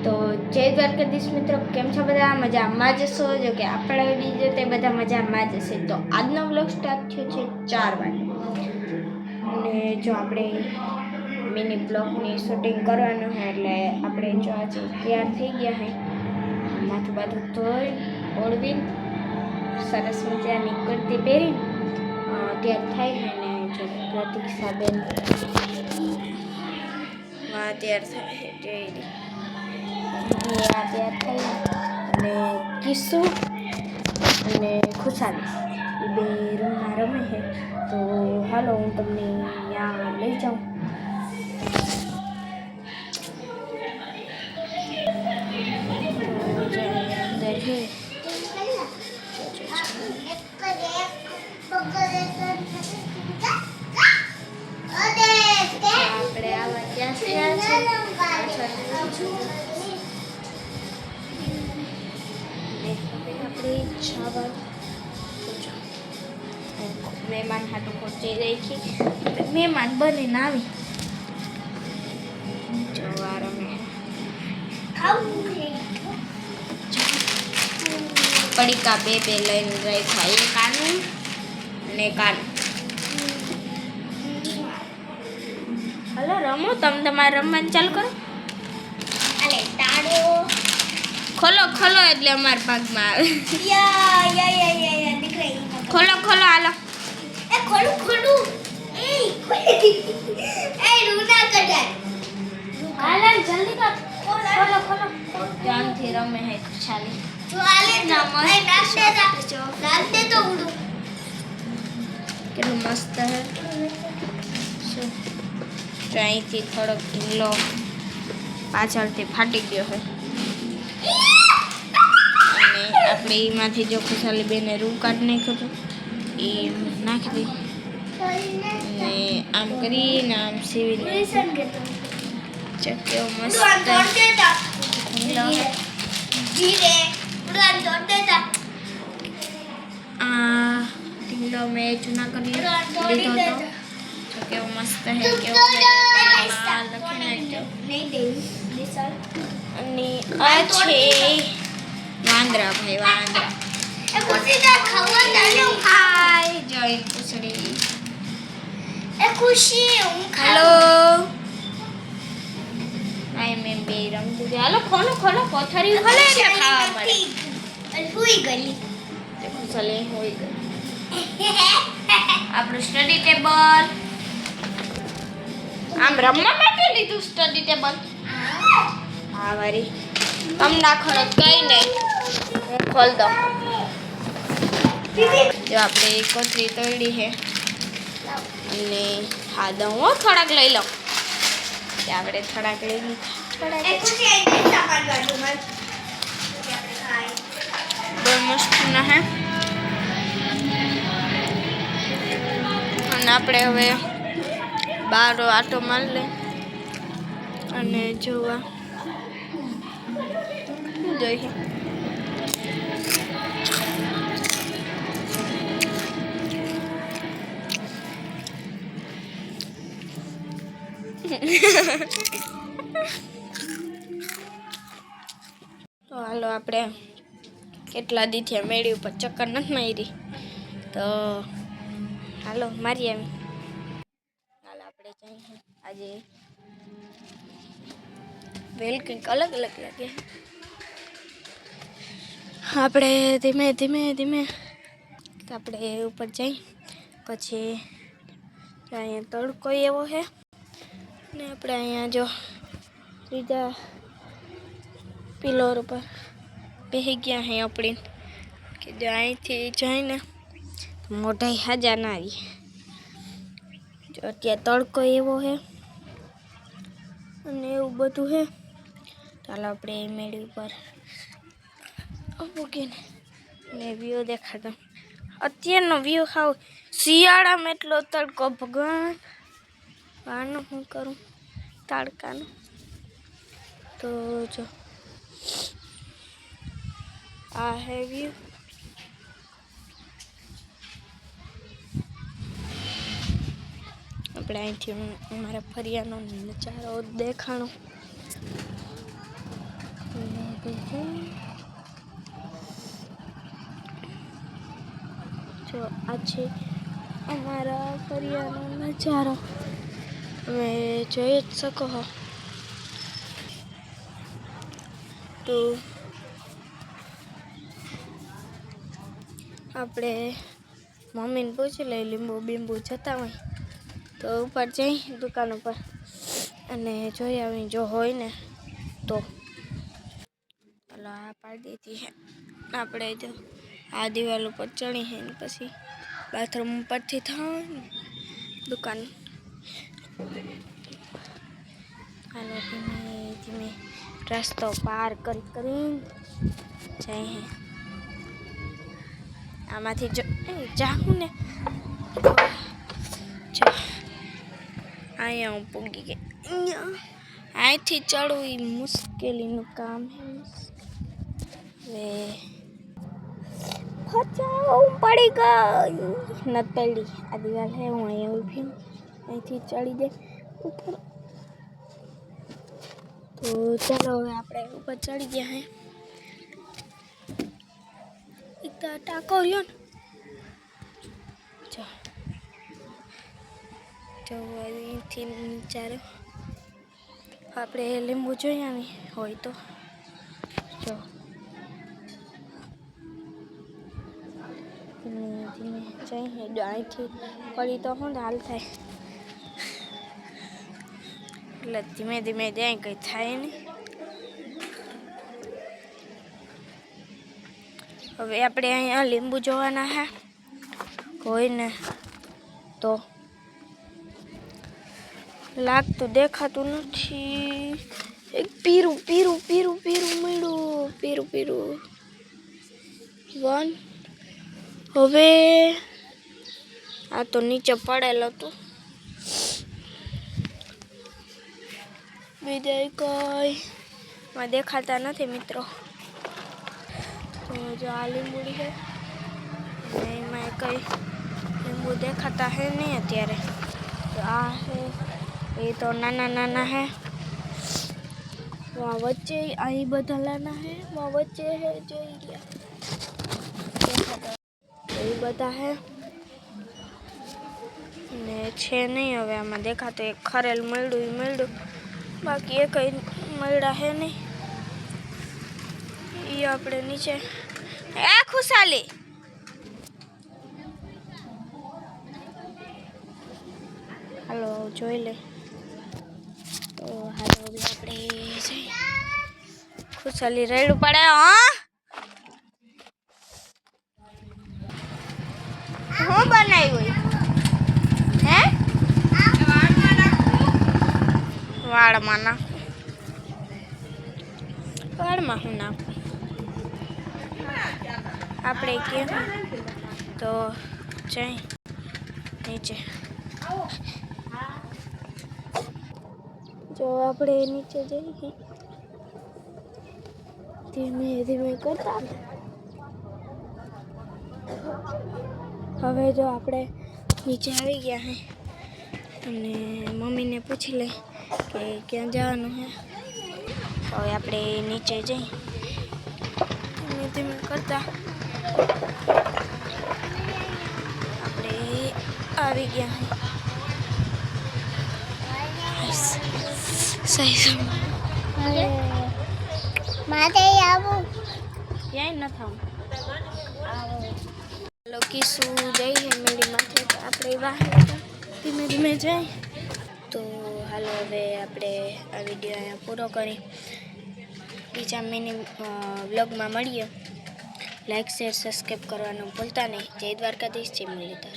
તો જય દ્વારકાધીશ મિત્રો, કેમ છો બધા? મજામાં જ છો? જો કે આપણા વિડીયો તે બધા મજામાં જ હશે. તો આજનો વ્લોગ સ્ટાર્ટ થયો છે 4 વાગે અને જો આપણે મિની બ્લોગની શૂટિંગ કરવાનું છે એટલે આપણે જો આજે તૈયાર થઈ ગયા હે, માથું બાથું ધોઈ ઓળવી સરસ મજાની કુર્તી પહેરી તૈયાર થાય છે ને જો પ્રતીક્ષાબેન તૈયાર થાય જોઈ તૈયાર થઈ અને કિસ્સુ અને ખુશાલી એ બે રૂમમાં રમે છે. તો હાલો હું તમને ત્યાં લઈ જાઉં. અંદર છે આપણે આવા ત્યાં મહેમાન હાટું પહોંચી રાખી મહેમાન બનીને આવી જવા રમે પડીકા બે લઈને રાખ્યા, એક આનું અને એક આનું. હલો રમો, તમે તમારે રમવાનું ચાલુ કરો. ખોલો ખોલો એટલે અમારા ભાગમાં આવે. ખોલો ખોલો હાલો. જલ્દી કર. ખોલો ખોલો. ધ્યાનથી રમે હે ચાલી. કેટલું મસ્ત હે. અહીંથી થોડોક ઢીલો પાછળથી ફાટી ગયો હોય અને આપણે એમાંથી જો ખુશાલી બેને રૂ કાઢી નાખ્યું હતું એ નાખી દઈ અને આમ કરીને આમ સીવીને ચક્યો મસ્ત ઢીલો મેં ચૂના કરી લીધો હતો. કેવો મસ્ત હે, કેવો અને આ છે વાંદરા ભાઈ, વાંદરા જોઈ પૂછડી. હેલો આઈ મેં બે રમતી. હાલો ખોલો ખોલો કોથળી ખોલે એટલે ખાવા મળે. હોઈ ગઈ ખુશાલી, હોઈ ગઈ. આપણું સ્ટડી ટેબલ આમ રમવા માટે લીધું સ્ટડી ટેબલ. હા વારી તમ નાખો કઈ નહીં, હું ખોલ દઉં. જો આપણે કોથળી તળી છે અને હા દઉં હો, થોડાક લઈ લઉં. આપણે થોડાક લઈ બહુ મસ્ત ના હે. અને આપણે હવે બાર આટો માર લે અને જોવા જોઈએ. તો હાલો આપણે કેટલા દીથી મેળી ઉપર ચક્કર નથી મારી, તો હાલો મારી આવી. હાલ આપણે જઈએ. આજે વેલ કંઈક અલગ અલગ લાગે. આપણે ધીમે ધીમે ધીમે આપણે ઉપર જઈ પછી અહીંયા તડકો એવો છે ને આપણે અહીંયા જો ત્રીજા પિલર ઉપર બેસી ગયા હે આપણે કે જો અહીંથી જઈને મોઢા હાજા ના આવી. જો અત્યારે તડકો એવો છે અને એવું બધું છે. ચાલો આપણે મેળી ઉપર મૂકીને ને વ્યૂ દેખાડો. અત્યારનો વ્યૂ ખાવ શિયાળામાં એટલો તડકો, ભગવાન આનું શું કરું તડકાનું. તો જો આ હે વ્યૂ. આપણે અહીંથી અમારા ફરિયાનો નજારો દેખાણો. જો આ છે અમારા ફરિયાનો નજારો, તમે જોઈ જ શકો છો. તો આપણે મમ્મીને પૂછી લઈ લીંબુ બીંબુ જતા હોય તો ઉપર જઈ દુકાન ઉપર અને જોઈ આવી, જો હોય ને તો. ચાલો આ પાડી દીધી છે આપણે. જો આ દિવાલ ઉપર ચડી છે ને પછી બાથરૂમ પરથી થાય ને દુકાન. હાલો ધીમે ધીમે રસ્તો પાર કરીને જાય. આમાંથી જો જાઉં ને જો અહીંયા હું પૂગી ગઈ. અહીંથી ચડવું એ મુશ્કેલીનું કામ છે. પડી ગઈ નથી પડી. આ દિવાલ છે, હું અહીંયા ઊભી અહીંથી ચડી દે ઉપર. તો ચાલો હવે આપણે ઉપર ચડી ગયા હે. એક તો ટાંકો રહ્યો ને, જો અહીંથી નીચારે આપણે લીંબુ જોઈ આવી હોય તો જો ધીમે ધીમે જઈ. અહીંથી પડી તો શું હાલ થાય, એટલે ધીમે ધીમે જાય, કંઈ થાય નહીં. હવે આપણે અહીંયા લીંબુ જોવાના હે, હોય ને તો લાગતું દેખાતું નથી. એક પીરું પીરું પીરું પીરું મળ્યું, પીરું પીરું વન. હવે આ તો નીચે પડેલ હતું. બીજા કોઈ દેખાતા નથી મિત્રો. તો જો આ લીંબુડી છે, એમાં કઈ લીંબુ દેખાતા હે નહીં અત્યારે. તો આ છે એ તો નાના નાના હે. વहाँ વચ્ચે અહીં બધા નાના હે, વहाँ વચ્ચે હે જોઈ ગયા એ બધા હે ને છે નહીં. હવે આમાં દેખાતું એક ખરેલ મળ્યું, બાકી એ કઈ મળ્યા હે નહીં. એ આપણે નીચે ખુશાલી હાલો જોઈ લે. તો હાલો હવે આપણે જઈ. ખુશાલી રેડું પડે. હું બનાવ્યું હે? વાળમાં નાખું. વાળમાં હું નાખું આપણે કેમ તો જઈ નીચે. જો આપણે નીચે જઈએ ધીમે ધીમે કરતા. હવે જો આપણે નીચે આવી ગયા હે અને મમ્મીને પૂછી લે કે ક્યાં જવાનું છે. હવે આપણે નીચે જઈ ધીમે ધીમે કરતા આપણે આવી ગયા હે. સહી માથે આવું ક્યાંય ન થાવ. લોકેશું જઈએ મેળી માથે. આપણે બહાર ધીમે ધીમે જાય. તો હાલો હવે આપણે આ વિડીયો અહીંયા પૂરો કરી બીજા મિની વ્લોગમાં મળીએ. લાઈક શેર સબસ્ક્રાઈબ કરવાનું ભૂલતા નહીં. જય દ્વારકાધીશ, જય મુરલીધર.